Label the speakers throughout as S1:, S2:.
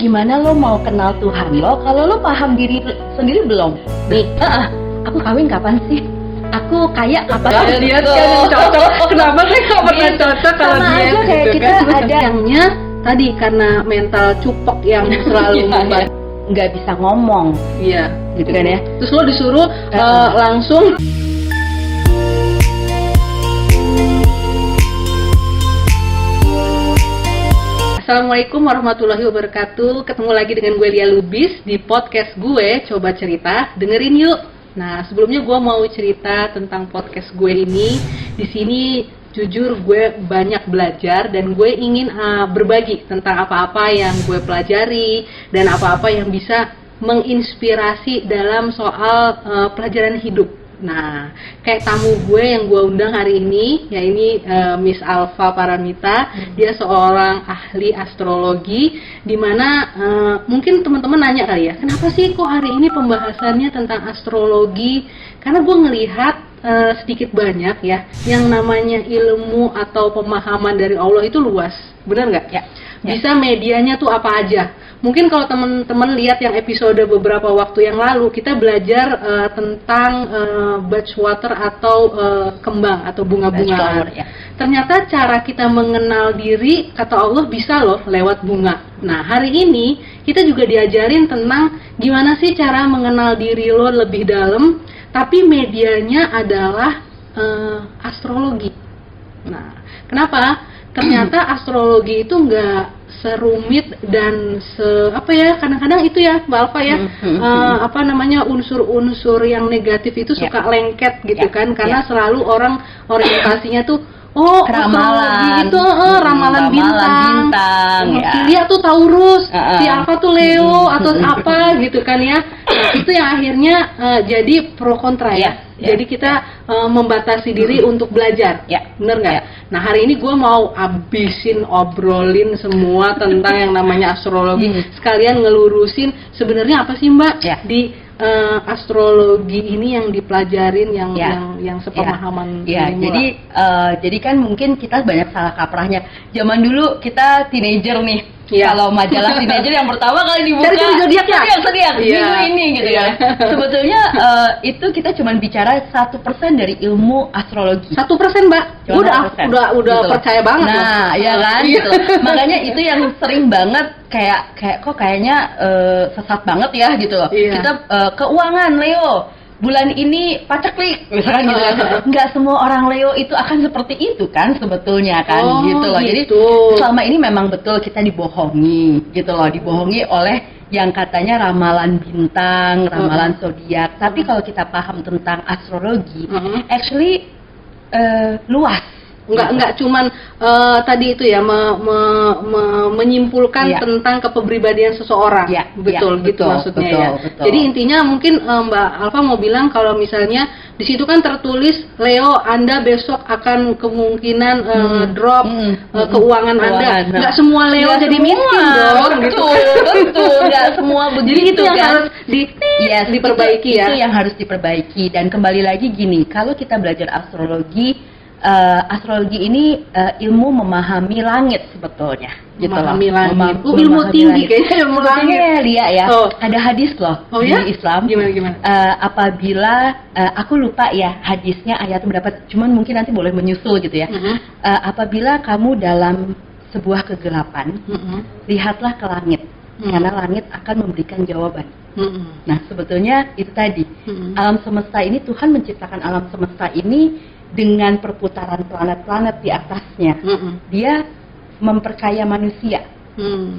S1: gimana lo mau kenal Tuhan lo kalau lo paham diri sendiri belum? Nih, aku kawin kapan sih? Aku kaya kapan?
S2: Lihat kan yang cocok. Kenapa saya nggak pernah cocok kalau
S1: sama
S2: dia
S1: aja kayak
S2: gitu
S1: kita
S2: kan?
S1: ada yangnya tadi karena mental cupok yang selalu membuat nggak bisa ngomong,
S2: Iya,
S1: gitu kan ya.
S2: terus lo disuruh langsung. Assalamualaikum warahmatullahi wabarakatuh. Ketemu lagi dengan gue Lia Lubis di podcast gue Coba Cerita, dengerin yuk. Nah, sebelumnya gue mau cerita tentang podcast gue ini. Di sini jujur gue banyak belajar dan gue ingin berbagi tentang apa-apa yang gue pelajari dan apa-apa yang bisa menginspirasi dalam soal pelajaran hidup. Nah, kayak tamu gue yang gue undang hari ini, ya ini Miss Alfa Paramita. Dia seorang ahli astrologi, dimana mungkin teman-teman nanya kali ya, kenapa sih kok hari ini pembahasannya tentang astrologi? Karena gue ngelihat sedikit banyak ya, yang namanya ilmu atau pemahaman dari Allah itu luas, benar nggak?
S1: Ya.
S2: Bisa medianya tuh apa aja. Mungkin kalau teman-teman lihat yang episode beberapa waktu yang lalu, kita belajar tentang Birchwater atau kembang atau bunga-bungaan.
S1: Ya.
S2: Ternyata cara kita mengenal diri, kata Allah, bisa loh lewat bunga. Nah, hari ini kita juga diajarin tentang gimana sih cara mengenal diri lo lebih dalam, tapi medianya adalah astrologi. Nah, kenapa? Ternyata astrologi itu nggak serumit dan kadang-kadang itu ya Mbak Alfa ya, unsur-unsur yang negatif itu suka lengket gitu kan, karena selalu orang orientasinya tuh
S1: ramalan
S2: gitu, ramalan bintang
S1: ya.
S2: Si Lia tuh Taurus, si Alfa tuh Leo atau apa gitu kan ya. Nah, itu yang akhirnya jadi pro kontra ya. Jadi kita membatasi diri untuk belajar, bener nggak? Nah, hari ini gue mau obrolin semua tentang yang namanya astrologi, sekalian ngelurusin sebenarnya apa sih Mbak di astrologi ini yang dipelajarin yang sepemahaman.
S1: Jadi kan mungkin kita banyak salah kaprahnya. Zaman dulu kita teenager nih. Kalau majalah teenager yang pertama kali dibuka
S2: zodiak
S1: minggu ini gitu ya. Sebetulnya itu kita cuma bicara 1% dari ilmu astrologi.
S2: 1% Mbak. Udah gitu. Percaya banget.
S1: Nah, ya kan gitu. Makanya itu yang sering banget kayak kok kayaknya sesat banget ya gitu loh. Kita keuangan Leo bulan ini paceklik misalkan gitu kan. Nggak semua orang Leo itu akan seperti itu kan sebetulnya kan gitu loh. Jadi selama ini memang betul kita dibohongi gitu loh, dibohongi oleh yang katanya ramalan bintang, ramalan zodiak. Tapi kalau kita paham tentang astrologi, actually luas.
S2: Enggak cuman tadi itu ya menyimpulkan tentang kepribadian seseorang. Betul maksudnya. Betul. Jadi intinya mungkin Mbak Alfa mau bilang kalau misalnya di situ kan tertulis Leo, Anda besok akan kemungkinan drop keuangan Anda. Enggak semua Leo jadi miskin dong.
S1: Betul. Enggak semua begitu.
S2: Jadi itu yang harus diperbaiki ya.
S1: Itu yang harus diperbaiki, dan kembali lagi gini, kalau kita belajar astrologi ini ilmu memahami langit sebetulnya.
S2: Memahami langit. Ilmu tinggi kayaknya ilmu langit.
S1: Lia ya. Ada hadis loh di Islam.
S2: Gimana?
S1: Apabila aku lupa ya hadisnya, ayat berapa, cuman mungkin nanti boleh menyusul gitu ya. Apabila kamu dalam sebuah kegelapan, lihatlah ke langit. Karena langit akan memberikan jawaban. Nah, sebetulnya itu tadi. Alam semesta ini, Tuhan menciptakan alam semesta ini dengan perputaran planet-planet di atasnya. Dia memperkaya manusia.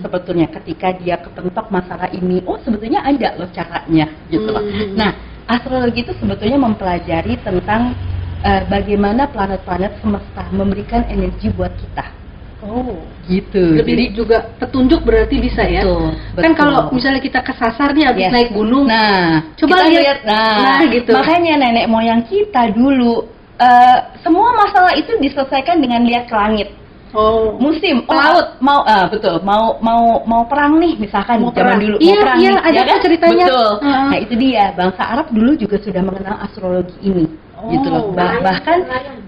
S1: Sebetulnya ketika dia kepentok masalah ini, sebetulnya ada loh caranya gitu loh. Nah, astrologi itu sebetulnya mempelajari tentang bagaimana planet-planet semesta memberikan energi buat kita. Gitu.
S2: Jadi juga petunjuk berarti bisa ya.
S1: Betul.
S2: Kan kalau misalnya kita kesasar nih habis naik gunung.
S1: Nah,
S2: coba lihat. Gitu.
S1: Makanya nenek moyang kita dulu semua masalah itu diselesaikan dengan lihat ke langit. Musim laut mau perang nih misalkan zaman dulu mau perang nih,
S2: ada kan ceritanya.
S1: Betul. Nah, itu dia, bangsa Arab dulu juga sudah mengenal astrologi ini. Gitu loh.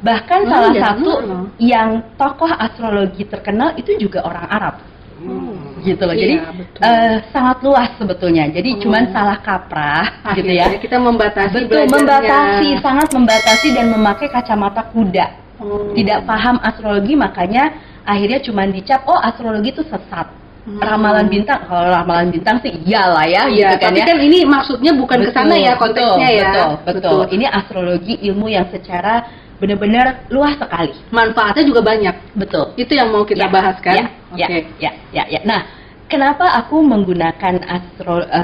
S1: Bahkan salah satu yang tokoh astrologi terkenal itu juga orang Arab. gitu loh.
S2: Iya,
S1: Jadi
S2: betul.
S1: sangat luas sebetulnya. Jadi cuman salah kaprah gitu ya.
S2: Akhirnya kita membatasi
S1: Betul,
S2: belajarnya.
S1: membatasi, sangat membatasi dan memakai kacamata kuda. Tidak paham astrologi, makanya akhirnya cuman dicap, oh astrologi itu sesat. Ramalan bintang, kalau ramalan bintang sih iyalah ya,
S2: Iya,
S1: gitu kan
S2: tapi
S1: ya.
S2: kan ini maksudnya bukan ke sana ya konteksnya ya.
S1: Betul. Ini astrologi, ilmu yang secara benar-benar luas sekali.
S2: Manfaatnya juga banyak.
S1: Betul.
S2: Itu yang mau kita bahas kan? Oke.
S1: Ya. Nah, kenapa aku menggunakan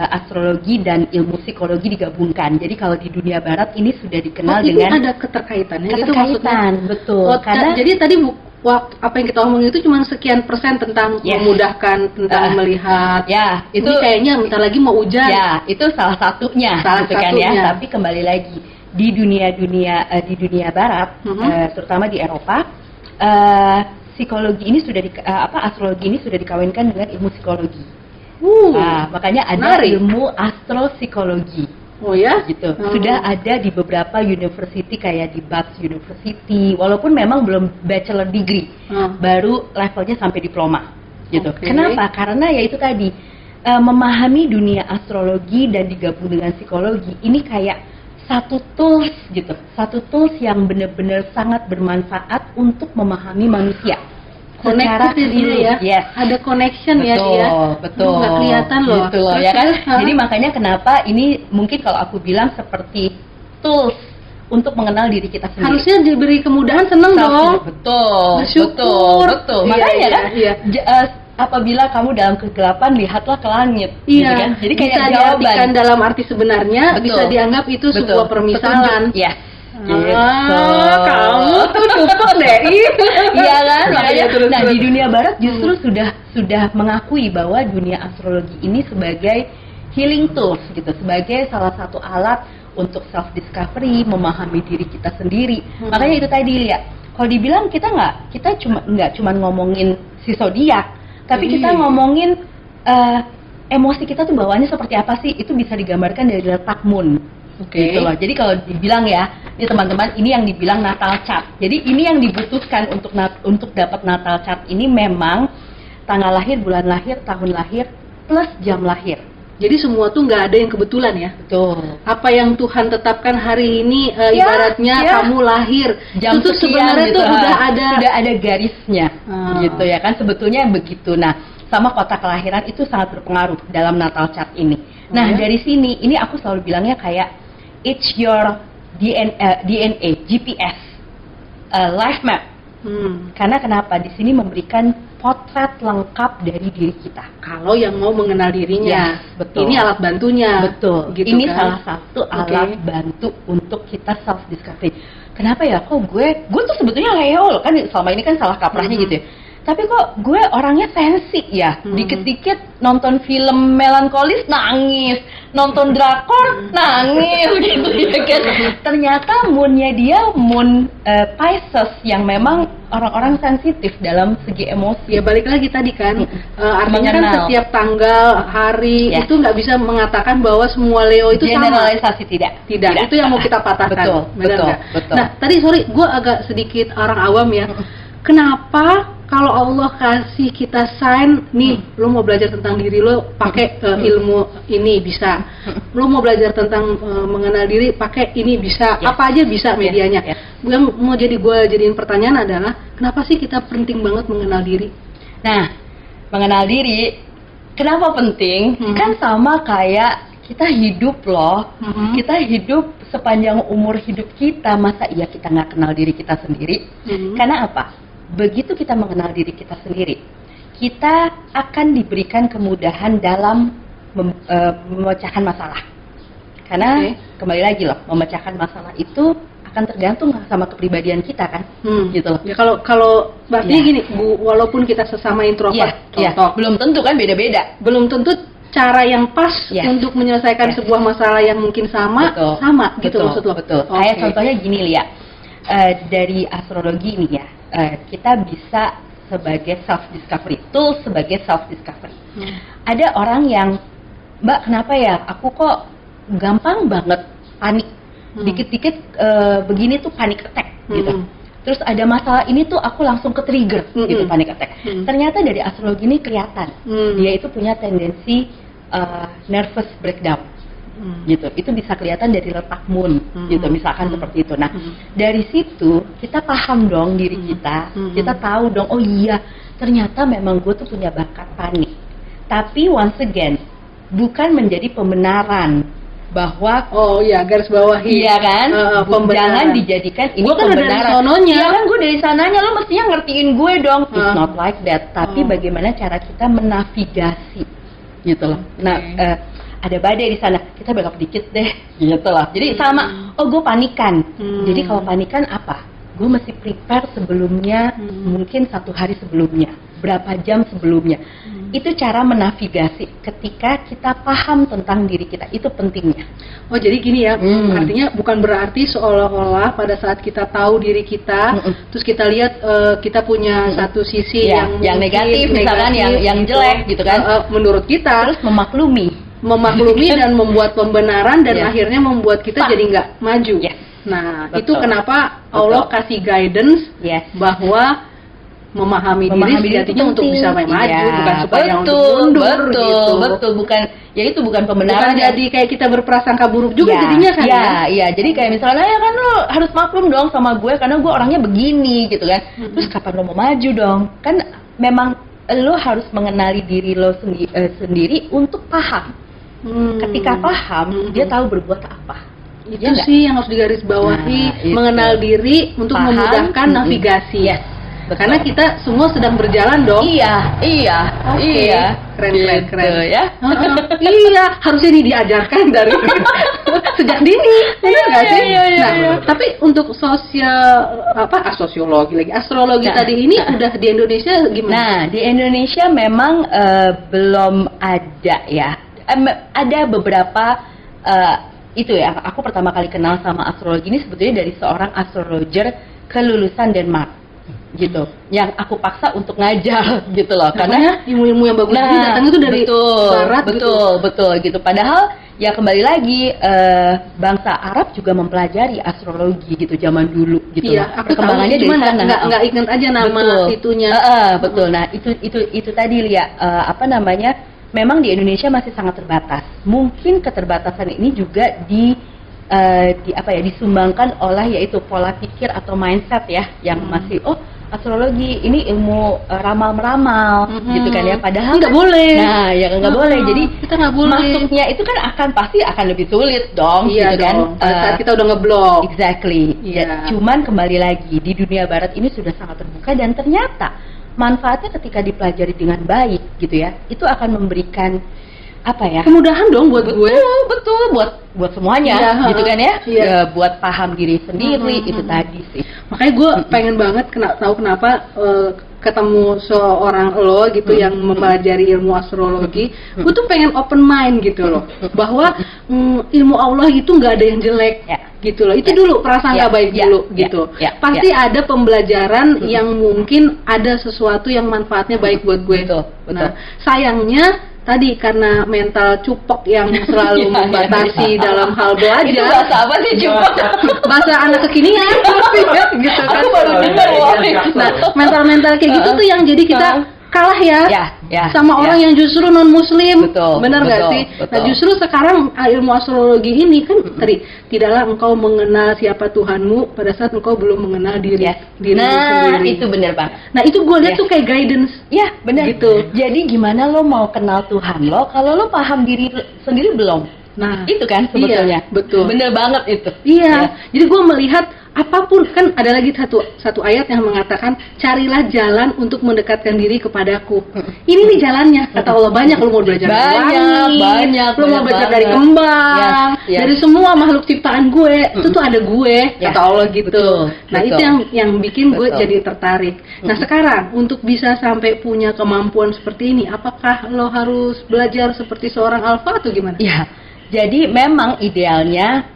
S1: astrologi dan ilmu psikologi digabungkan? Jadi kalau di dunia barat ini sudah dikenal
S2: ini
S1: dengan
S2: ada keterkaitannya gitu maksudnya.
S1: Betul. Karena
S2: jadi tadi waktu apa yang kita omongin itu cuma sekian persen tentang memudahkan, tentang melihat.
S1: Ya, itu
S2: ini kayaknya bentar lagi mau hujan.
S1: Ya, itu salah satunya,
S2: Salah
S1: gitu kan
S2: satunya.
S1: ya. Tapi kembali lagi di dunia barat, terutama di Eropa, psikologi ini sudah astrologi ini sudah dikawinkan dengan ilmu psikologi. Nah, makanya ada ilmu astropsikologi.
S2: Oh ya?
S1: Gitu. Sudah ada di beberapa university kayak di Bath University, walaupun memang belum bachelor degree, baru levelnya sampai diploma. Gitu. Kenapa? Karena ya itu tadi, memahami dunia astrologi dan digabung dengan psikologi ini kayak satu tools gitu, satu tools yang benar-benar sangat bermanfaat untuk memahami manusia.
S2: Connected dia ya,
S1: yes.
S2: Ada connection ya dia.
S1: Betul.
S2: Nggak kelihatan loh.
S1: Gitu loh ya kan. Jadi makanya kenapa ini mungkin kalau aku bilang seperti tools untuk mengenal diri kita sendiri.
S2: Harusnya diberi kemudahan, seneng dong.
S1: Betul.
S2: Bersyukur.
S1: Betul.
S2: Iya,
S1: Makanya kan.
S2: Iya.
S1: Apabila kamu dalam kegelapan, lihatlah ke langit.
S2: Iya.
S1: Gitu kan? Jadi kayak
S2: bisa
S1: jawaban.
S2: diartikan dalam arti sebenarnya, bisa dianggap itu sebuah permisalan.
S1: Yes.
S2: Gitu. Kamu tuh dukung deh.
S1: Iya kan? Makanya,
S2: terus.
S1: Di dunia barat justru sudah mengakui bahwa dunia astrologi ini sebagai healing tools gitu, sebagai salah satu alat untuk self discovery, memahami diri kita sendiri. Makanya itu tadi lihat, kalau dibilang kita nggak cuma ngomongin si zodiak, tapi kita ngomongin emosi kita tuh bawaannya seperti apa sih? Itu bisa digambarkan dari letak moon. Gitu loh. Jadi kalau dibilang ya, ini teman-teman, ini yang dibilang natal chart. Jadi ini yang dibutuhkan untuk dapat natal chart ini memang tanggal lahir, bulan lahir, tahun lahir plus jam lahir.
S2: Jadi semua tuh nggak ada yang kebetulan ya.
S1: Betul.
S2: Apa yang Tuhan tetapkan hari ini, ibaratnya kamu lahir,
S1: jam
S2: itu tuh
S1: sekian
S2: sebenarnya
S1: gitu,
S2: tuh udah ada
S1: garisnya, gitu ya kan, sebetulnya begitu. Nah, sama kota kelahiran itu sangat berpengaruh dalam natal chart ini. Nah, dari sini, ini aku selalu bilangnya kayak it's your DNA, GPS, life map. Karena kenapa? Di sini memberikan potret lengkap dari diri kita.
S2: Kalau yang mau mengenal dirinya,
S1: betul.
S2: Ini alat bantunya.
S1: Betul.
S2: Gitu
S1: ini
S2: kan?
S1: salah satu alat bantu untuk kita self discovery. Kenapa ya? Kok gue tuh sebetulnya Leo loh, kan selama ini kan salah kaprahnya gitu ya. Tapi kok gue orangnya sensi ya, dikit-dikit nonton film melankolis nangis, nonton drakor nangis gitu ya kan. Ternyata moonnya dia moon Pisces yang memang orang-orang sensitif dalam segi emosi.
S2: Ya balik lagi tadi kan, artinya kan setiap tanggal, hari itu nggak bisa mengatakan bahwa semua Leo itu
S1: generalisasi
S2: sama. Tidak. Itu yang mau kita patahkan.
S1: Betul.
S2: Nah tadi gue agak sedikit orang awam ya. Kenapa kalau Allah kasih kita sign nih, lo mau belajar tentang diri lo pakai ilmu ini bisa, lo mau belajar tentang mengenal diri pakai ini bisa, apa aja bisa medianya. Yang mau gue jadiin pertanyaan adalah kenapa sih kita penting banget mengenal diri?
S1: Nah, mengenal diri kenapa penting? Kan sama kayak kita hidup loh, kita hidup sepanjang umur hidup kita, masa iya kita nggak kenal diri kita sendiri? Karena apa? Begitu kita mengenal diri kita sendiri, kita akan diberikan kemudahan dalam memecahkan masalah. Karena kembali lagi loh, memecahkan masalah itu akan tergantung sama kepribadian kita kan, gitu loh.
S2: Ya kalau berarti gini, Bu, walaupun kita sesama introvert, contoh,
S1: belum tentu kan beda-beda.
S2: Belum tentu cara yang pas untuk menyelesaikan sebuah masalah yang mungkin sama, gitu maksud lo.
S1: Betul. Kayak contohnya gini Lia, dari astrologi ini ya, kita bisa sebagai self discovery, tools sebagai self discovery. Ada orang yang, Mbak kenapa ya, aku kok gampang banget panik, dikit-dikit begini tuh panic attack gitu. terus ada masalah ini tuh aku langsung ke trigger gitu, panic attack. Ternyata dari astrologi ini kelihatan dia itu punya tendensi nervous breakdown. Gitu, itu bisa kelihatan dari letak moon gitu, misalkan seperti itu. Nah, dari situ kita paham dong diri kita, kita tahu dong, oh iya ternyata memang gue tuh punya bakat panik. Tapi once again, bukan menjadi pembenaran bahwa
S2: garis bawahi,
S1: iya kan, jangan dijadikan ini
S2: gua kan
S1: pembenaran.
S2: dari sononya.
S1: Iya kan, gue dari sananya, lo mestinya ngertiin gue dong. It's not like that. Tapi bagaimana cara kita menavigasi, gitu loh. Nah, ada badai di sana, kita belok dikit deh, gitu loh. Jadi sama, gue panikan. Jadi kalau panikan apa? Gue mesti prepare sebelumnya, mungkin 1 hari sebelumnya, berapa jam sebelumnya. Itu cara menavigasi ketika kita paham tentang diri kita, itu pentingnya.
S2: Oh jadi gini ya, artinya bukan berarti seolah-olah pada saat kita tahu diri kita, terus kita lihat kita punya satu sisi yang
S1: negatif, misalkan yang jelek gitu kan,
S2: menurut kita,
S1: terus memaklumi
S2: dan membuat pembenaran dan akhirnya membuat kita jadi nggak maju. Nah, betul. Itu kenapa Allah kasih guidance bahwa memahami diri sejatinya untuk bisa maju, bukan supaya untuk mundur gitu.
S1: Betul, bukan, ya itu bukan pembenaran.
S2: Bukan jadi kayak kita berprasangka buruk juga jadinya kan.
S1: Iya, jadi kayak misalnya ya kan lo harus maklum dong sama gue karena gue orangnya begini gitu kan. Terus kapan lo mau maju dong? Kan memang lo harus mengenali diri lo sendiri untuk paham. Ketika paham, dia tahu berbuat apa.
S2: Itu sih yang harus digarisbawahi, mengenal diri untuk memudahkan navigasi. Karena kita semua sedang berjalan dong.
S1: Iya.
S2: Keren
S1: ya.
S2: Iya, harusnya ini diajarkan dari sejak dini, benar nggak sih? Nah, tapi untuk astrologi tadi ini udah di Indonesia gimana?
S1: Nah, di Indonesia memang belum ada ya. Ada beberapa itu ya, aku pertama kali kenal sama astrologi ini sebetulnya dari seorang astrologer kelulusan Denmark gitu, yang aku paksa untuk ngajar gitu loh, karena
S2: ilmu-ilmu yang bagus ini datang itu dari barat
S1: betul gitu. Padahal ya kembali lagi bangsa Arab juga mempelajari astrologi gitu zaman dulu gitu.
S2: Iya, aku perkembangannya dari sana. Nggak ingat aja nama itunya.
S1: Betul. Nah, itu tadi Lia, memang di Indonesia masih sangat terbatas. Mungkin keterbatasan ini juga disumbangkan oleh yaitu pola pikir atau mindset ya, yang masih astrologi ini ilmu ramal-meramal gitu kan ya, padahal
S2: nggak boleh.
S1: Nah, ya nggak boleh. Jadi
S2: kita nggak boleh.
S1: Masuknya itu kan pasti akan lebih sulit dong, gitu kan.
S2: Saat kita udah ngeblok.
S1: Exactly. Ya, cuman kembali lagi di dunia barat ini sudah sangat terbuka dan ternyata manfaatnya ketika dipelajari dengan baik gitu ya, itu akan memberikan
S2: kemudahan dong buat gue.
S1: Betul buat semuanya gitu kan ya. Buat paham diri sendiri itu tadi sih.
S2: Makanya gue pengen banget tahu kenapa ketemu seorang lo gitu yang mempelajari ilmu astrologi. Gue tuh pengen open mind gitu loh, bahwa ilmu Allah itu nggak ada yang jelek gitu loh. Itu dulu prasangka baik dulu gitu. Pasti ada pembelajaran yang mungkin ada sesuatu yang manfaatnya baik buat gue.
S1: Betul.
S2: Nah, sayangnya tadi karena mental cupok yang selalu membatasi dalam hal belajar.
S1: Itu bahasa apa sih cupok?
S2: Bahasa anak kekinian gitu kan.
S1: Aku baru dengar loh.
S2: Nah, mental-mental kayak gitu tuh yang jadi kita kalah sama orang yang justru non muslim. Benar nggak sih? Nah, justru sekarang ilmu astrologi ini kan tadi, tidaklah engkau mengenal siapa Tuhanmu pada saat engkau belum mengenal dirimu sendiri.
S1: Itu benar Bang.
S2: Nah, itu gue lihat tuh kayak guidance.
S1: Ya, benar gitu. Jadi gimana lo mau kenal Tuhan lo kalau lo paham diri sendiri belum? Nah, itu kan sebetulnya.
S2: Betul.
S1: Bener banget itu.
S2: Iya. Jadi gue melihat apapun, kan ada lagi satu ayat yang mengatakan carilah jalan untuk mendekatkan diri kepadaku. Ini nih jalannya, kata Allah. Banyak lo mau belajar
S1: banyak
S2: lo mau belajar dari kembang, dari semua makhluk ciptaan gue, itu tuh ada gue, kata Allah gitu. Itu yang bikin gue jadi tertarik. Nah, sekarang untuk bisa sampai punya kemampuan seperti ini, apakah lo harus belajar seperti seorang alfa atau gimana?
S1: Ya, jadi memang idealnya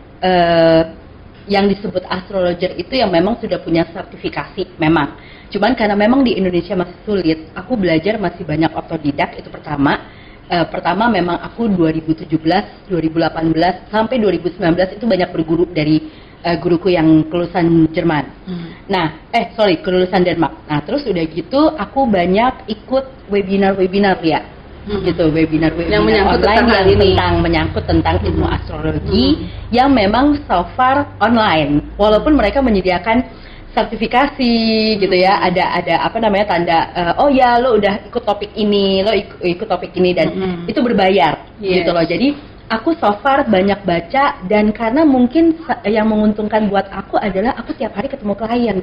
S1: yang disebut astrologer itu yang memang sudah punya sertifikasi memang. Cuman karena memang di Indonesia masih sulit, aku belajar masih banyak otodidak, itu pertama. Pertama memang aku 2017, 2018 sampai 2019 itu banyak berguru dari guruku yang kelulusan Jerman. Nah, kelulusan Denmark. Nah, terus udah gitu aku banyak ikut webinar ya. Gitu, webinar
S2: yang menyangkut
S1: online menyangkut tentang ilmu astrologi yang memang so far online. Walaupun mereka menyediakan sertifikasi gitu ya, ada tanda oh ya lo udah ikut topik ini, lo ikut topik ini dan itu berbayar gitu loh. Jadi aku so far banyak baca dan karena mungkin yang menguntungkan buat aku adalah aku tiap hari ketemu klien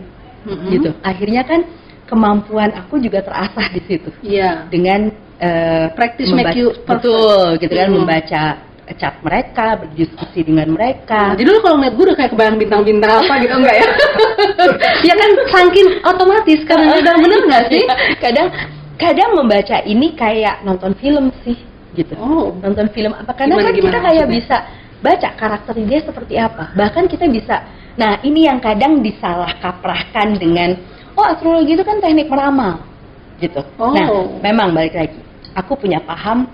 S1: gitu. Akhirnya kan kemampuan aku juga terasah di situ. Dengan
S2: practice make you perfect.
S1: Betul gitu kan, membaca chat mereka, berdiskusi dengan mereka.
S2: Jadi lu kalau ngeliat gue udah kayak kebayang bintang-bintang apa gitu enggak ya? Ya kan saking otomatis kadang-kadang bener nggak sih?
S1: Kadang membaca ini kayak nonton film sih. Gitu. Nonton film apa karena kan kita kayak bisa baca karakter dia seperti apa. Bahkan kita bisa. Nah, ini yang kadang disalah kaprahkan dengan astrologi itu kan teknik meramal. Gitu. Nah, memang balik lagi. Aku punya paham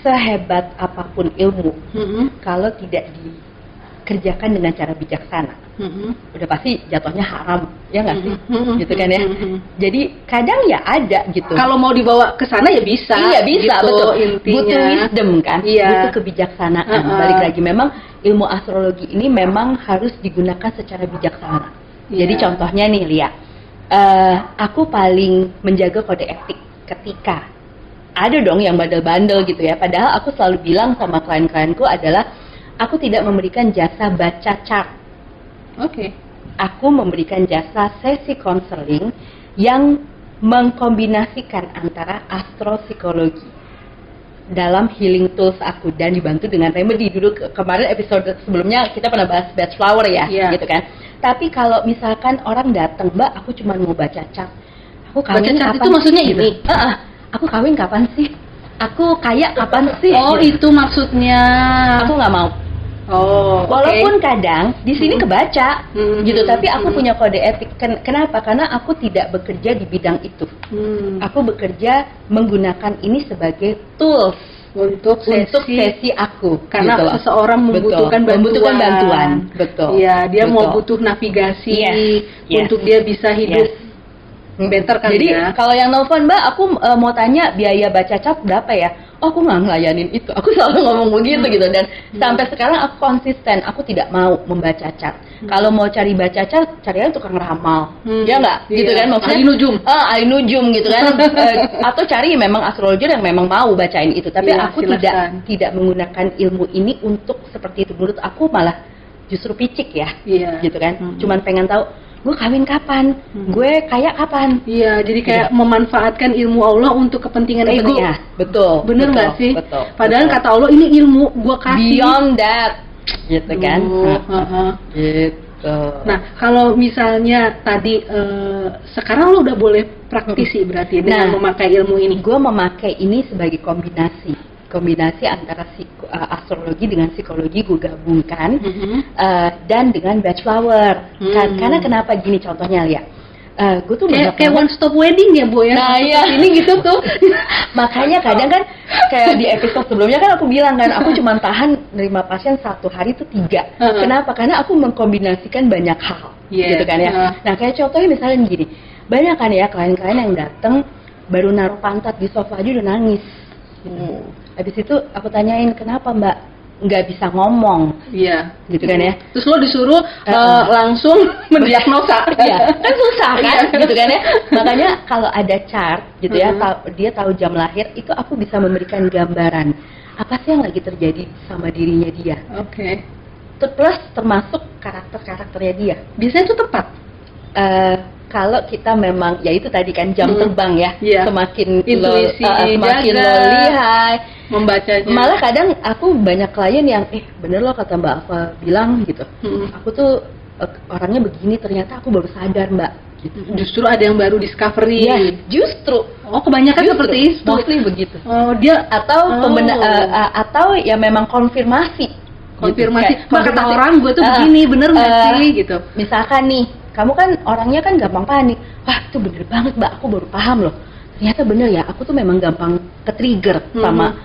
S1: sehebat apapun ilmu kalau tidak dikerjakan dengan cara bijaksana. Udah pasti jatuhnya haram, ya nggak sih? Gitu kan ya. Jadi kadang ya ada gitu.
S2: Kalau mau dibawa ke sana ya bisa.
S1: Iya bisa, gitu, betul. Intinya. Butuh wisdom kan, butuh kebijaksanaan. Balik lagi, memang ilmu astrologi ini memang harus digunakan secara bijaksana. Jadi contohnya nih Lia, aku paling menjaga kode etik ketika ada dong yang bandel-bandel gitu ya. Padahal aku selalu bilang sama klien-klienku adalah aku tidak memberikan jasa baca chart. Aku memberikan jasa sesi konseling yang mengkombinasikan antara astropsikologi dalam healing tools aku dan dibantu dengan remedy. Dulu kemarin episode sebelumnya kita pernah bahas batch flower ya, gitu kan. Tapi kalau misalkan orang datang, Mbak, aku cuma mau baca chart. Aku kawin kapan
S2: itu maksudnya
S1: sih?
S2: Ini?
S1: Aku kawin kapan sih? Aku kaya kapan sih?
S2: Itu maksudnya.
S1: Aku nggak mau. Walaupun kadang di sini kebaca gitu, tapi aku punya kode etik. Kenapa? Karena aku tidak bekerja di bidang itu. Aku bekerja menggunakan ini sebagai tools untuk sesi aku.
S2: Karena gitu, seseorang membutuhkan bantuan.
S1: Betul.
S2: Iya, dia mau butuh navigasi untuk dia bisa hidup better kan.
S1: Jadi kalau yang nelfon, Mbak, aku mau tanya biaya baca chart berapa ya? Aku nggak ngelayanin itu. Aku selalu ngomong begitu gitu, dan sampai sekarang aku konsisten. Aku tidak mau membaca chart. Kalau mau cari baca chart, carinya tukang ramal, ya nggak? Gitu kan? Maksudnya ahli nujum gitu kan? Atau cari memang astrologer yang memang mau bacain itu. Tapi aku tidak menggunakan ilmu ini untuk seperti itu. Menurut aku malah justru picik ya, gitu kan? Cuman pengen tahu gue kawin kapan, gue kaya kapan.
S2: Iya, jadi kayak memanfaatkan ilmu Allah untuk kepentingan ego.
S1: Ya, betul.
S2: Bener nggak sih?
S1: Betul.
S2: Padahal kata Allah ini ilmu, gue kasih.
S1: Beyond that, gitu kan? Gitu.
S2: Nah, kalau misalnya tadi sekarang lo udah boleh praktisi berarti dengan memakai ilmu ini.
S1: Gue memakai ini sebagai kombinasi antara astrologi dengan psikologi gue gabungkan dan dengan batch flower. Karena kenapa gini contohnya Lia? Gue tuh
S2: kayak one stop wedding ya Bu ya.
S1: Nah ya ini gitu tuh. Makanya kadang kan kayak di episode sebelumnya kan aku bilang kan aku cuma tahan nerima pasien 1 hari itu 3. Kenapa? Karena aku mengkombinasikan banyak hal, gitu kan ya. Nah kayak contohnya misalnya gini, banyak kan ya klien-klien yang datang baru naruh pantat di sofa aja udah nangis. Habis itu aku tanyain, kenapa Mbak nggak bisa ngomong?
S2: Iya,
S1: gitu kan ya.
S2: Terus lo disuruh langsung mendiagnosa.
S1: Iya, kan susah kan, gitu kan ya. Makanya kalau ada chart, gitu ya, dia tahu jam lahir, itu aku bisa memberikan gambaran apa sih yang lagi terjadi sama dirinya dia. Plus termasuk karakternya dia.
S2: Biasanya itu tepat.
S1: Kalau kita memang, ya itu tadi kan jam terbang ya, semakin
S2: intuisi,
S1: semakin lo lihai
S2: membacanya.
S1: Malah kadang aku banyak klien yang bener loh kata Mbak Alfa bilang gitu. Aku tuh orangnya begini, ternyata aku baru sadar Mbak. Gitu.
S2: Justru ada yang baru discovery.
S1: Iya, justru.
S2: Kebanyakan seperti itu.
S1: Mostly begitu.
S2: Dia
S1: atau ya memang konfirmasi.
S2: Mbak kata orang gue tuh begini, bener nggak sih gitu.
S1: Misalkan nih, kamu kan orangnya kan gampang panik. Wah itu bener banget Mbak, aku baru paham loh. Ternyata bener ya, aku tuh memang gampang ke-trigger sama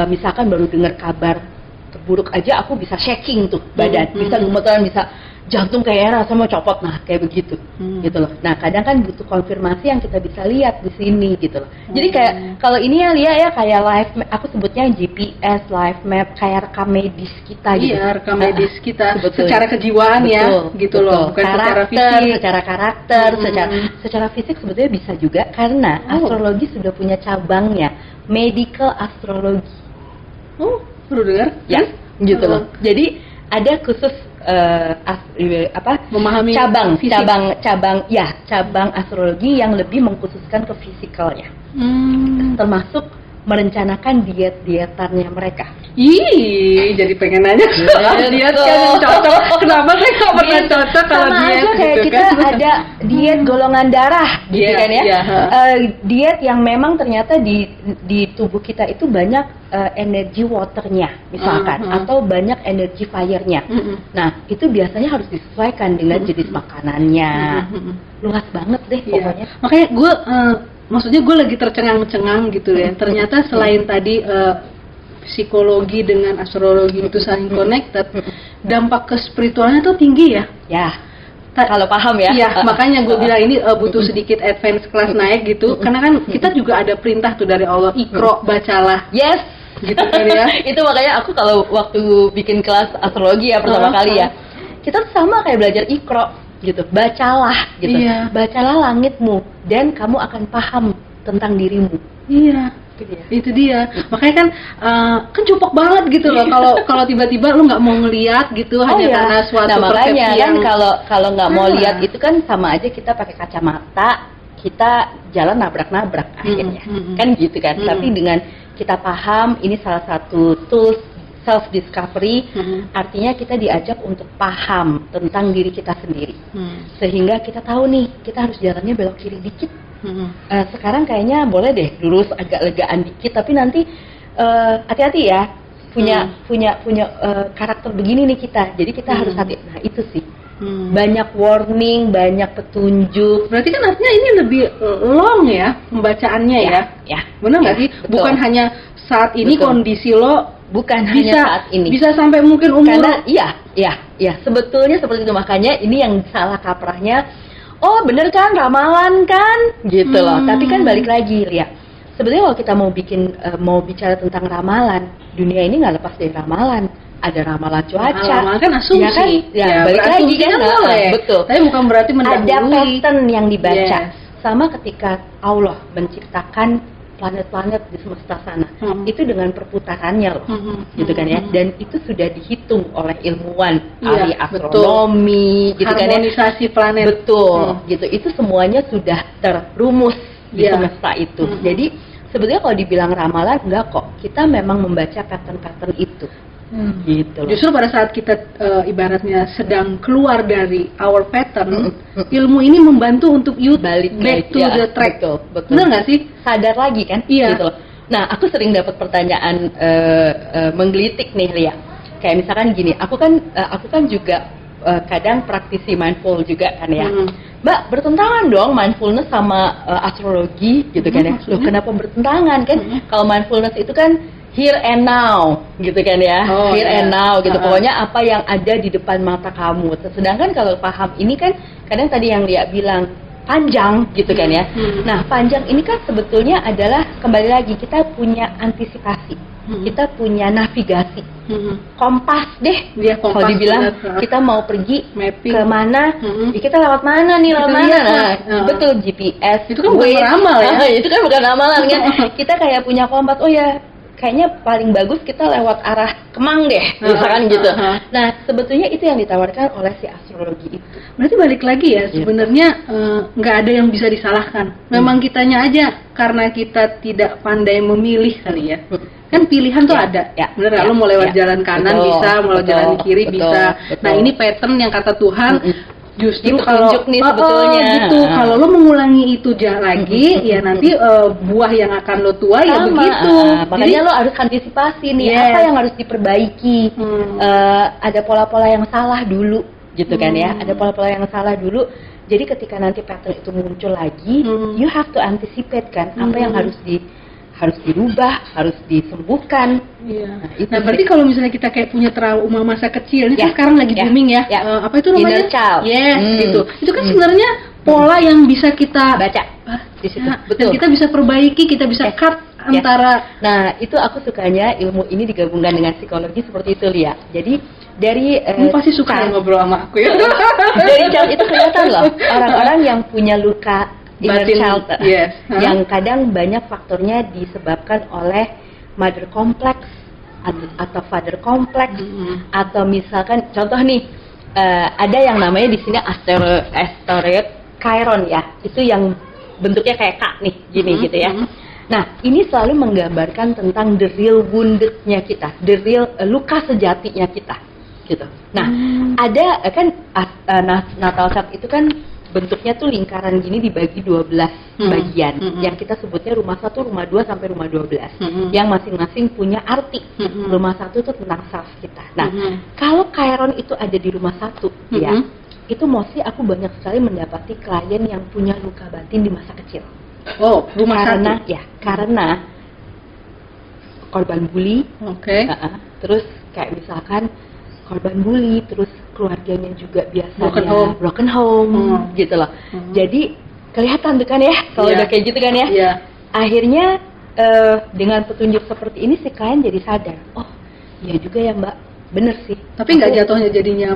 S1: misalkan baru dengar kabar terburuk aja aku bisa shaking tuh badan, bisa gemeteran, bisa jantung kayak rasa mau copot, nah kayak begitu, gitu loh. Nah kadang kan butuh konfirmasi yang kita bisa lihat di sini, gitu loh. Jadi kayak kalau ini ya Lia ya kayak live map, aku sebutnya GPS, live map, kayak rekam medis kita gitu.
S2: Iya, rekam medis kita
S1: Betul.
S2: secara kejiwaan ya, gitu
S1: betul.
S2: loh, bukan secara fisik.
S1: Secara karakter, secara fisik sebetulnya bisa juga karena astrologi sudah punya cabangnya, medical astrologi.
S2: Oh, baru dengar?
S1: Ya, gitu loh. Jadi ada khusus
S2: memahami
S1: cabang astrologi yang lebih mengkhususkan ke fisikalnya, termasuk merencanakan diet-dietannya mereka.
S2: Ih, jadi pengen nanya soal diet kan yang cocok. Kenapa saya nggak pernah cocok kalau
S1: sama
S2: diet
S1: aja kayak
S2: gitu
S1: kita
S2: kan?
S1: ada diet golongan darah gitu kan ya. Diet yang memang ternyata di tubuh kita itu banyak energi waternya misalkan, atau banyak energi fire-nya. Nah itu biasanya harus disesuaikan dengan jenis makanannya. Luas banget deh pokoknya.
S2: Makanya gue maksudnya gue lagi tercengang-cengang gitu ya. Ternyata selain tadi psikologi dengan astrologi itu saling connected, dampak ke spiritualnya tuh tinggi ya.
S1: Ya. Kalau paham ya.
S2: Iya, makanya gue bilang ini butuh sedikit advance kelas naik gitu. Karena kan kita juga ada perintah tuh dari Allah, Iqra, bacalah.
S1: Yes.
S2: Gitu kan ya.
S1: Itu makanya aku kalau waktu bikin kelas astrologi ya pertama kali ya, kita tuh sama kayak belajar Iqra gitu, bacalah gitu.
S2: Iya.
S1: Bacalah langitmu dan kamu akan paham tentang dirimu.
S2: Iya. Itu dia. Makanya kan cuplok banget gitu loh kalau tiba-tiba lu nggak mau ngelihat gitu hanya karena suatu persepsi
S1: yang kalau nggak mau lihat itu kan sama aja kita pakai kacamata, kita jalan nabrak-nabrak akhirnya. Kan gitu kan. Tapi dengan kita paham ini salah satu tools self discovery, artinya kita diajak untuk paham tentang diri kita sendiri. Sehingga kita tahu nih, kita harus jalannya belok kiri dikit. Sekarang kayaknya boleh deh lurus agak legaan dikit, tapi nanti hati-hati ya, punya karakter begini nih kita, jadi kita harus hati. Nah itu sih banyak warning, banyak petunjuk.
S2: Berarti kan artinya ini lebih long ya pembacaannya ya. Benar nggak sih?
S1: Betul.
S2: Bukan hanya saat ini kondisi lo,
S1: bukan hanya saat ini,
S2: bisa sampai mungkin umur.
S1: Karena iya sebetulnya seperti itu, makanya ini yang salah kaprahnya. Oh bener kan, ramalan kan, gitu loh. Tapi kan balik lagi, Lia. Sebetulnya kalau kita mau bicara tentang ramalan, dunia ini nggak lepas dari ramalan. Ada ramalan cuaca.
S2: Ramalan kan asumsi.
S1: Ya kan, balik lagi kan,
S2: boleh.
S1: Betul.
S2: Tapi bukan berarti mendahului.
S1: Ada pattern yang dibaca. Sama ketika Allah menciptakan planet-planet di semesta sana, itu dengan perputarannya loh, gitu kan ya, dan itu sudah dihitung oleh ilmuwan ahli astronomi, gitu kan ya,
S2: harmonisasi planet,
S1: betul, gitu, itu semuanya sudah terrumus di semesta itu. Jadi sebetulnya kalau dibilang ramalan enggak kok, kita memang membaca pattern-pattern itu. Gitu loh.
S2: Justru pada saat kita ibaratnya sedang keluar dari our pattern, ilmu ini membantu untuk you
S1: balik
S2: back to the track.
S1: Betul.
S2: Benar nggak sih?
S1: Sadar lagi kan?
S2: Iya.
S1: Gitu loh. Nah, aku sering dapat pertanyaan menggelitik nih, Lia. Kayak misalkan gini, aku kan juga kadang praktisi mindful juga kan ya. Mbak, bertentangan dong mindfulness sama astrologi gitu kan ya. Loh, kenapa bertentangan kan? Kalau mindfulness itu kan here and now, gitu kan ya, and now, gitu. Pokoknya apa yang ada di depan mata kamu. Sedangkan kalau paham ini kan, kadang tadi yang dia bilang panjang, gitu kan ya. Nah, panjang ini kan sebetulnya adalah kembali lagi kita punya antisipasi, kita punya navigasi, kompas deh. Kalau dibilang kita mau pergi ke mana, kita lewat mana nih, lewat mana? Nah, betul, GPS.
S2: Itu kan bukan ramal ya?
S1: Itu kan bukan ramalan kan. Kita kayak punya kompas. Oh ya, kayaknya paling bagus kita lewat arah Kemang deh, misalkan gitu. Nah, sebetulnya itu yang ditawarkan oleh si astrologi itu.
S2: Berarti balik lagi ya, sebenarnya nggak ada yang bisa disalahkan. Memang kitanya aja, karena kita tidak pandai memilih kali ya. Kan pilihan tuh ada. Bener, lo mau lewat jalan kanan bisa, mau lewat jalan kiri bisa. Nah, ini pattern yang kata Tuhan. Justru kalau
S1: nih sebetulnya
S2: gitu, kalau lo mengulangi itu lagi, ya nanti buah yang akan lo tuai ya begitu.
S1: Makanya jadi, lo harus antisipasi nih, apa yang harus diperbaiki. Ada pola-pola yang salah dulu, gitu kan ya. Ada pola-pola yang salah dulu. Jadi ketika nanti pattern itu muncul lagi, you have to anticipate kan, apa yang harus dirubah, harus disembuhkan.
S2: Iya. Nah, berarti kalau misalnya kita kayak punya trauma masa kecil, ini kan sekarang lagi booming ya. Apa itu namanya?
S1: Inner child.
S2: Yes, gitu. Itu kan sebenarnya pola yang bisa kita
S1: baca di situ.
S2: Betul. Dan kita bisa perbaiki, kita bisa cut antara.
S1: Nah, itu aku sukanya ilmu ini digabungkan dengan psikologi seperti itu, Lia. Jadi dari
S2: pasti suka ngobrol sama aku ya.
S1: Dari child itu kelihatan loh orang-orang yang punya luka inner child, yang kadang banyak faktornya disebabkan oleh mother complex atau father complex, atau misalkan contoh nih ada yang namanya di sini asteroid Chiron ya, itu yang bentuknya kayak K nih gini gitu ya. Nah, ini selalu menggambarkan tentang the real wounded-nya kita, the real luka sejatinya kita gitu. Nah, ada kan natal chart itu kan bentuknya tuh lingkaran gini dibagi 12 bagian, yang kita sebutnya rumah 1, rumah 2 sampai rumah 12, yang masing-masing punya arti. Rumah 1 itu tentang self kita. Nah, kalau Chiron itu ada di rumah 1 ya, itu mostly aku banyak sekali mendapati klien yang punya luka batin di masa kecil.
S2: Oh, rumah 1?
S1: Ya, karena korban bully, terus kayak misalkan korban bully, terus keluarganya juga biasanya broken home gitu loh. Jadi kelihatan tuh kan ya kalau udah kayak gitu kan ya. Akhirnya dengan petunjuk seperti ini si klien jadi sadar, oh iya juga ya Mbak, bener sih.
S2: Tapi nggak jatuhnya jadinya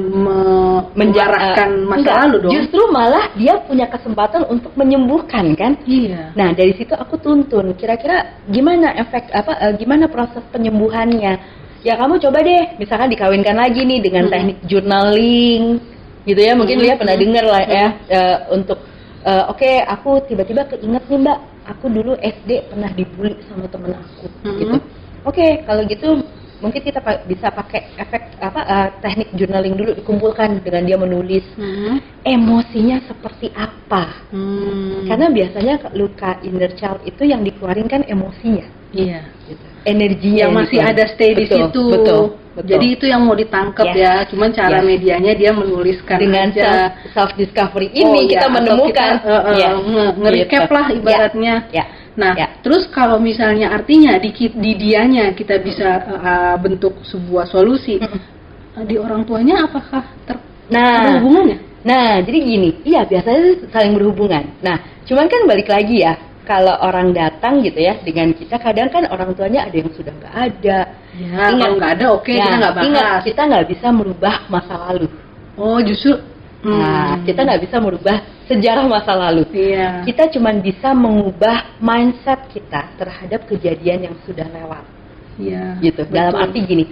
S2: menjarahkan masa lalu dong.
S1: Justru malah dia punya kesempatan untuk menyembuhkan kan. Iya. Nah dari situ aku tuntun kira-kira gimana gimana proses penyembuhannya. Ya kamu coba deh, misalkan dikawinkan lagi nih dengan teknik journaling, gitu ya. Mungkin dia pernah dengar lah ya, untuk oke, aku tiba-tiba keinget nih Mbak, aku dulu SD pernah dibully sama temen aku, gitu. Oke, kalau gitu mungkin kita bisa pakai teknik journaling dulu, dikumpulkan dengan dia menulis emosinya seperti apa. Karena biasanya luka inner child itu yang dikeluarin kan emosinya.
S2: Iya.
S1: Gitu. Energinya
S2: yang masih ada stay di situ. Betul. Jadi itu yang mau ditangkap ya. Cuman cara medianya dia menuliskan
S1: dengan self discovery ini kita menemukan
S2: nge-recap lah ibaratnya. Nah, terus kalau misalnya artinya di dianya kita bisa bentuk sebuah solusi, di orang tuanya apakah ada hubungannya?
S1: Nah, jadi gini, iya biasanya saling berhubungan. Nah, cuman kan balik lagi ya, kalau orang datang gitu ya dengan kita, kadang kan orang tuanya ada yang sudah nggak ada.
S2: Ya, kalau nggak ada kita nggak bahas.
S1: Ingat, kita nggak bisa merubah masa lalu.
S2: Oh, justru.
S1: Nah, kita nggak bisa merubah sejarah masa lalu.
S2: Iya.
S1: Kita cuma bisa mengubah mindset kita terhadap kejadian yang sudah lewat.
S2: Iya.
S1: Gitu. Betul. Dalam arti gini,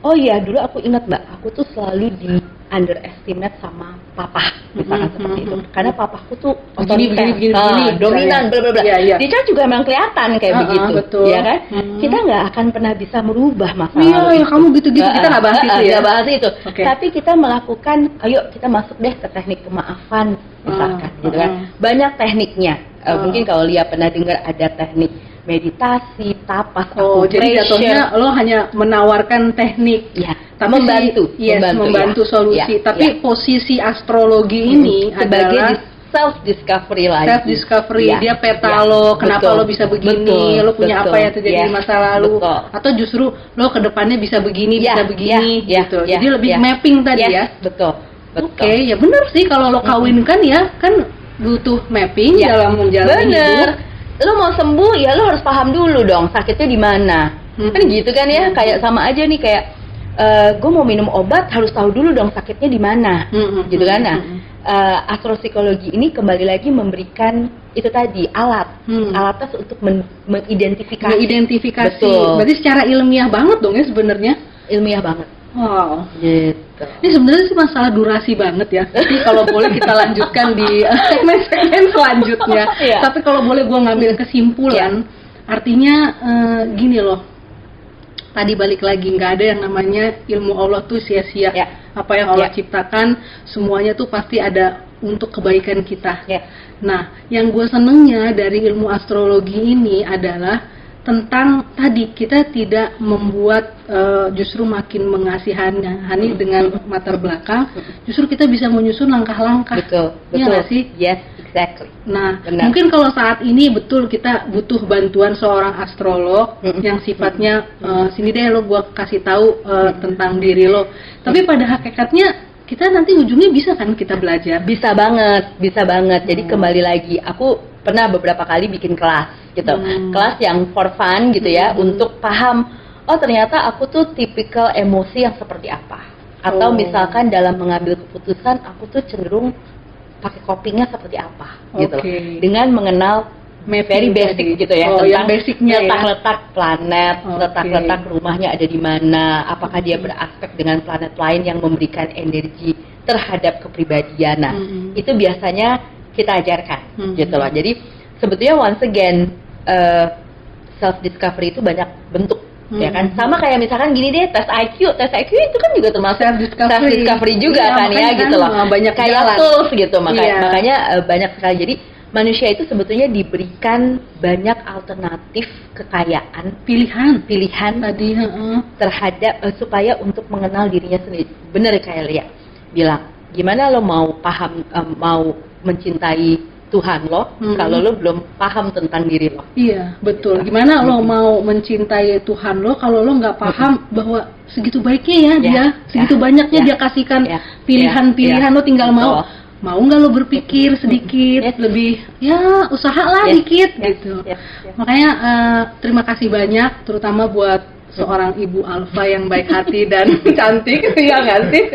S1: oh iya dulu aku ingat Mbak, aku tuh selalu di underestimate sama papa, misalkan seperti itu. Karena papaku tuh
S2: gini,
S1: dominan, bla bla bla. Dia juga memang kelihatan kayak begitu,
S2: betul.
S1: Ya kan? Kita nggak akan pernah bisa merubah masa
S2: Iya,
S1: lalu.
S2: kamu gitu-gitu kita nggak bahas itu ya.
S1: Nggak bahas itu. Tapi kita melakukan, ayo kita masuk deh ke teknik pemaafan, misalkan, gitu kan? Banyak tekniknya. Mungkin kalau Lia pernah dengar ada teknik meditasi, tapas,
S2: jadi jatuhnya lo hanya menawarkan teknik,
S1: tapi membantu
S2: solusi. Tapi posisi astrologi ini
S1: sebagai self discovery lagi.
S2: Self discovery, dia peta lo, kenapa lo bisa begini, lo punya apa yang terjadi di masa lalu, atau justru lo kedepannya bisa begini, bisa begini, gitu. Jadi lebih mapping tadi ya.
S1: Betul.
S2: Oke, ya benar sih kalau lo kawinkan ya kan butuh mapping dalam menjalani hidup.
S1: Lo mau sembuh ya lo harus paham dulu dong sakitnya di mana. Kan gitu kan ya, kayak sama aja nih kayak gue mau minum obat harus tahu dulu dong sakitnya di mana. Gitu kan. Nah, astropsikologi ini kembali lagi memberikan itu tadi alatnya untuk mengidentifikasi.
S2: Betul. Berarti secara ilmiah banget dong ya sebenarnya.
S1: Ilmiah banget.
S2: Wow.
S1: Gitu.
S2: Ini sebenarnya sih masalah durasi banget ya. Tapi kalau boleh kita lanjutkan di segmen-segmen selanjutnya. Tapi kalau boleh gue ngambil kesimpulan, artinya gini loh. Tadi balik lagi, nggak ada yang namanya ilmu Allah tuh sia-sia. Apa yang Allah ciptakan, semuanya tuh pasti ada untuk kebaikan kita. Nah, yang gue senengnya dari ilmu astrologi ini adalah tentang tadi kita tidak membuat justru makin mengasihani dengan latar belakang, justru kita bisa menyusun langkah-langkah.
S1: Betul.
S2: Ya nggak sih?
S1: Yes, Exactly.
S2: Nah,
S1: Benar.
S2: mungkin kalau saat ini betul kita butuh bantuan seorang astrolog yang sifatnya sini deh lo gua kasih tahu tentang diri lo. Tapi pada hakikatnya kita nanti ujungnya bisa kan kita belajar.
S1: Bisa banget. Jadi kembali lagi, aku pernah beberapa kali bikin kelas gitu. Kelas yang for fun gitu ya, untuk paham, oh ternyata aku tuh tipikal emosi yang seperti apa. Atau misalkan dalam mengambil keputusan, aku tuh cenderung pakai copingnya seperti apa gitu. Dengan mengenal very basic gitu ya,
S2: yang
S1: tentang
S2: basicnya
S1: letak-letak planet, letak-letak rumahnya ada di mana, apakah dia beraspek dengan planet lain yang memberikan energi terhadap kepribadian. Nah, itu biasanya kita ajarkan gitu loh. Jadi sebetulnya once again self discovery itu banyak bentuk. Ya kan, sama kayak misalkan gini deh, tes IQ itu kan juga termasuk self discovery juga kan ya gitu loh.
S2: Banyak
S1: kayak tools gitu, makanya banyak sekali. Jadi manusia itu sebetulnya diberikan banyak alternatif kekayaan, pilihan
S2: tadi
S1: terhadap supaya untuk mengenal dirinya sendiri. Bener kayak Lia bilang, gimana lo mau paham, mau mencintai Tuhan lo, kalau lo belum paham tentang diri lo.
S2: Iya, betul. Gimana lo mau mencintai Tuhan lo kalau lo nggak paham bahwa segitu baiknya ya dia, segitu banyaknya dia kasihkan pilihan-pilihan, lo tinggal mau nggak lo berpikir sedikit lebih, ya usahalah dikit gitu. Makanya terima kasih banyak, terutama buat seorang ibu alfa yang baik hati dan cantik, ya nggak sih?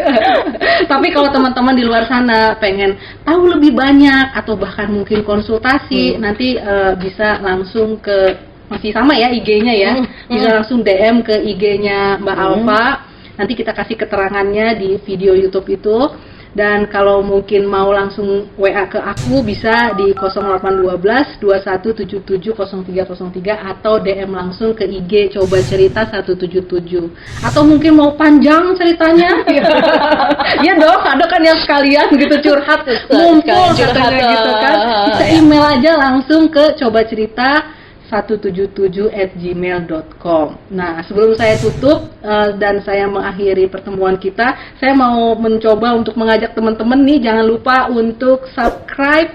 S2: Tapi kalau teman-teman di luar sana pengen tahu lebih banyak atau bahkan mungkin konsultasi, nanti bisa langsung ke, masih sama ya IG-nya ya, bisa langsung DM ke IG-nya Mbak Alfa. Nanti kita kasih keterangannya di video YouTube itu. Dan kalau mungkin mau langsung WA ke aku bisa di 0812 2177 0303 atau DM langsung ke IG Coba Cerita 177. Atau mungkin mau panjang ceritanya? Ya dong, ada kan yang sekalian gitu curhat, ngumpul katanya gitu kan. Bisa email aja langsung ke Coba Cerita 177@gmail.com. Nah, sebelum saya tutup dan saya mengakhiri pertemuan kita, saya mau mencoba untuk mengajak teman-teman nih, jangan lupa untuk subscribe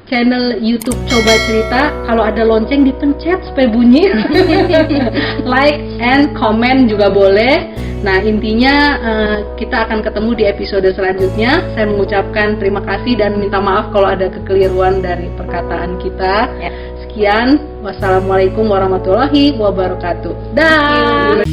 S2: channel YouTube Coba Cerita. Kalau ada lonceng dipencet supaya bunyi. Like and comment juga boleh. Nah, intinya kita akan ketemu di episode selanjutnya. Saya mengucapkan terima kasih dan minta maaf kalau ada kekeliruan dari perkataan kita. Sekian, wassalamualaikum warahmatullahi wabarakatuh. Dah.